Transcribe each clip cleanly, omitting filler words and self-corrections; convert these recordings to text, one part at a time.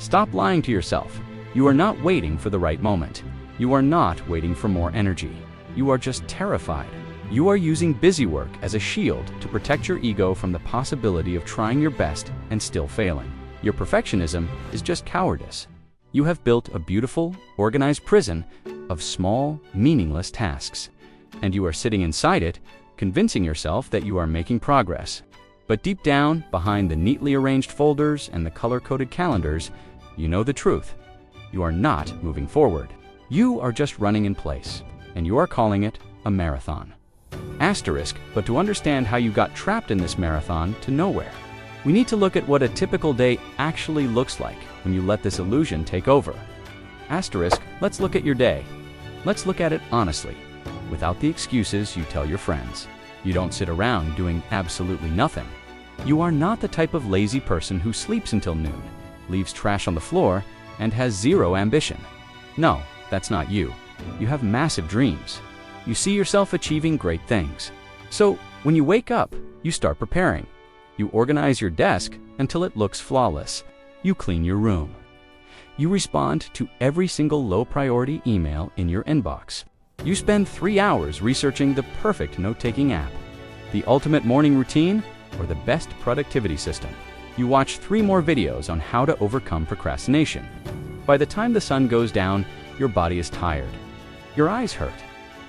Stop lying to yourself. You are not waiting for the right moment. You are not waiting for more energy. You are just terrified. You are using busywork as a shield to protect your ego from the possibility of trying your best and still failing. Your perfectionism is just cowardice. You have built a beautiful, organized prison of small, meaningless tasks, and you are sitting inside it, convincing yourself that you are making progress. But deep down, behind the neatly arranged folders and the color-coded calendars, you know the truth. You are not moving forward. You are just running in place, and you are calling it a marathon. Asterisk, but to understand how you got trapped in this marathon to nowhere, we need to look at what a typical day actually looks like when you let this illusion take over. Asterisk, let's look at your day. Let's look at it honestly, without the excuses you tell your friends. You don't sit around doing absolutely nothing. You are not the type of lazy person who sleeps until noon, leaves trash on the floor, and has zero ambition. No, that's not you. You have massive dreams. You see yourself achieving great things. So, when you wake up, you start preparing. You organize your desk until it looks flawless. You clean your room. You respond to every single low-priority email in your inbox. You spend 3 hours researching the perfect note-taking app, the ultimate morning routine, or the best productivity system. You watch 3 more videos on how to overcome procrastination. By the time the sun goes down, your body is tired. Your eyes hurt.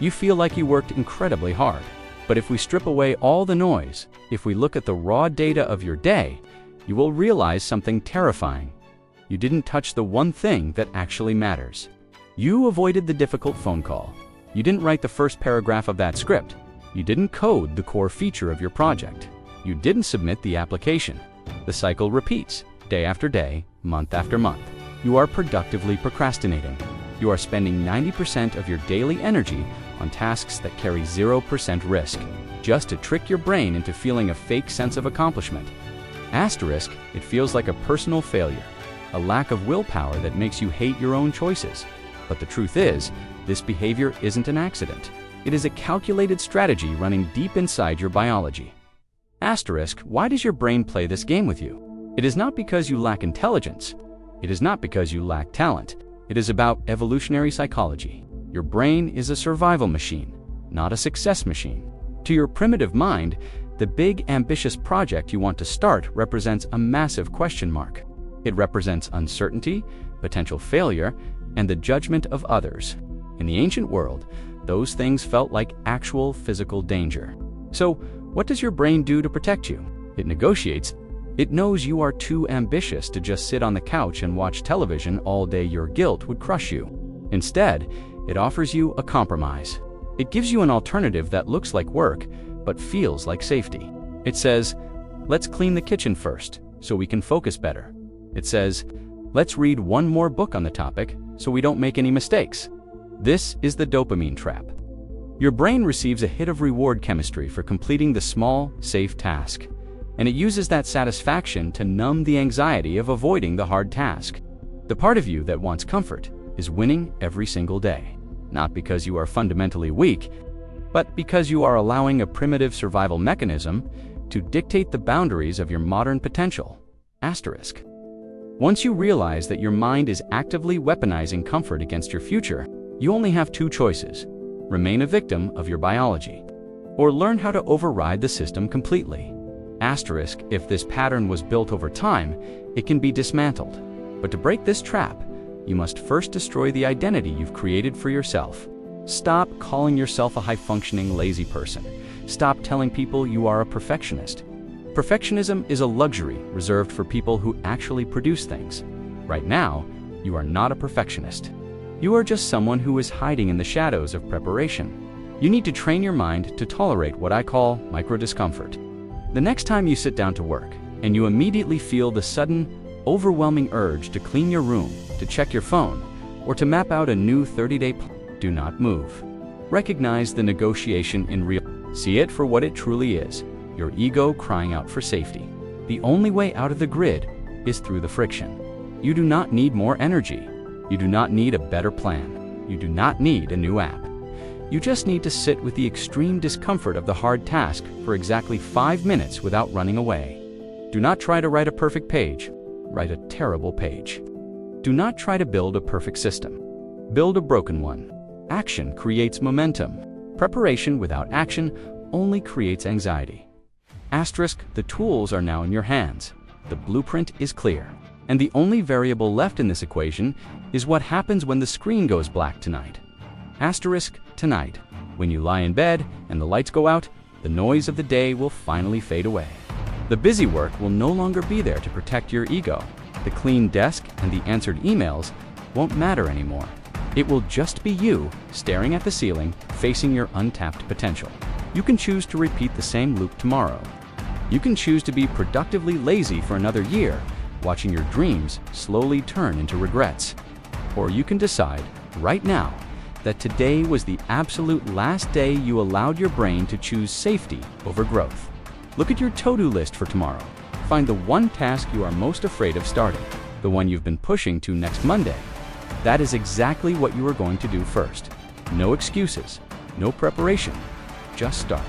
You feel like you worked incredibly hard. But if we strip away all the noise, if we look at the raw data of your day, you will realize something terrifying. You didn't touch the one thing that actually matters. You avoided the difficult phone call. You didn't write the first paragraph of that script. You didn't code the core feature of your project. You didn't submit the application. The cycle repeats, day after day, month after month. You are productively procrastinating. You are spending 90% of your daily energy on tasks that carry 0% risk, just to trick your brain into feeling a fake sense of accomplishment. Asterisk, it feels like a personal failure, a lack of willpower that makes you hate your own choices. But the truth is, this behavior isn't an accident. It is a calculated strategy running deep inside your biology. Asterisk, why does your brain play this game with you? It is not because you lack intelligence. It is not because you lack talent. It is about evolutionary psychology. Your brain is a survival machine, not a success machine. To your primitive mind, the big, ambitious project you want to start represents a massive question mark. It represents uncertainty, potential failure, and the judgment of others. In the ancient world, those things felt like actual physical danger. So, what does your brain do to protect you? It negotiates. It knows you are too ambitious to just sit on the couch and watch television all day. Your guilt would crush you. Instead, it offers you a compromise. It gives you an alternative that looks like work, but feels like safety. It says, let's clean the kitchen first, so we can focus better. It says, let's read one more book on the topic, so we don't make any mistakes. This is the dopamine trap. Your brain receives a hit of reward chemistry for completing the small, safe task, and it uses that satisfaction to numb the anxiety of avoiding the hard task. The part of you that wants comfort is winning every single day, not because you are fundamentally weak, but because you are allowing a primitive survival mechanism to dictate the boundaries of your modern potential. Asterisk. Once you realize that your mind is actively weaponizing comfort against your future, you only have 2 choices: remain a victim of your biology, or learn how to override the system completely. Asterisk, if this pattern was built over time, it can be dismantled. But to break this trap, you must first destroy the identity you've created for yourself. Stop calling yourself a high-functioning, lazy person. Stop telling people you are a perfectionist. Perfectionism is a luxury reserved for people who actually produce things. Right now, you are not a perfectionist. You are just someone who is hiding in the shadows of preparation. You need to train your mind to tolerate what I call micro-discomfort. The next time you sit down to work, and you immediately feel the sudden, overwhelming urge to clean your room, to check your phone, or to map out a new 30-day plan, do not move. Recognize the negotiation in real. See it for what it truly is, your ego crying out for safety. The only way out of the grid is through the friction. You do not need more energy. You do not need a better plan. You do not need a new app. You just need to sit with the extreme discomfort of the hard task for exactly 5 minutes without running away. Do not try to write a perfect page. Write a terrible page. Do not try to build a perfect system. Build a broken one. Action creates momentum. Preparation without action only creates anxiety. Asterisk, the tools are now in your hands. The blueprint is clear. And the only variable left in this equation is what happens when the screen goes black tonight. Asterisk, tonight, when you lie in bed and the lights go out, the noise of the day will finally fade away. The busy work will no longer be there to protect your ego. The clean desk and the answered emails won't matter anymore. It will just be you staring at the ceiling, facing your untapped potential. You can choose to repeat the same loop tomorrow. You can choose to be productively lazy for another year, watching your dreams slowly turn into regrets. Or you can decide right now that today was the absolute last day you allowed your brain to choose safety over growth. Look at your to-do list for tomorrow. Find the one task you are most afraid of starting, the one you've been pushing to next Monday. That is exactly what you are going to do first. No excuses, no preparation, just start.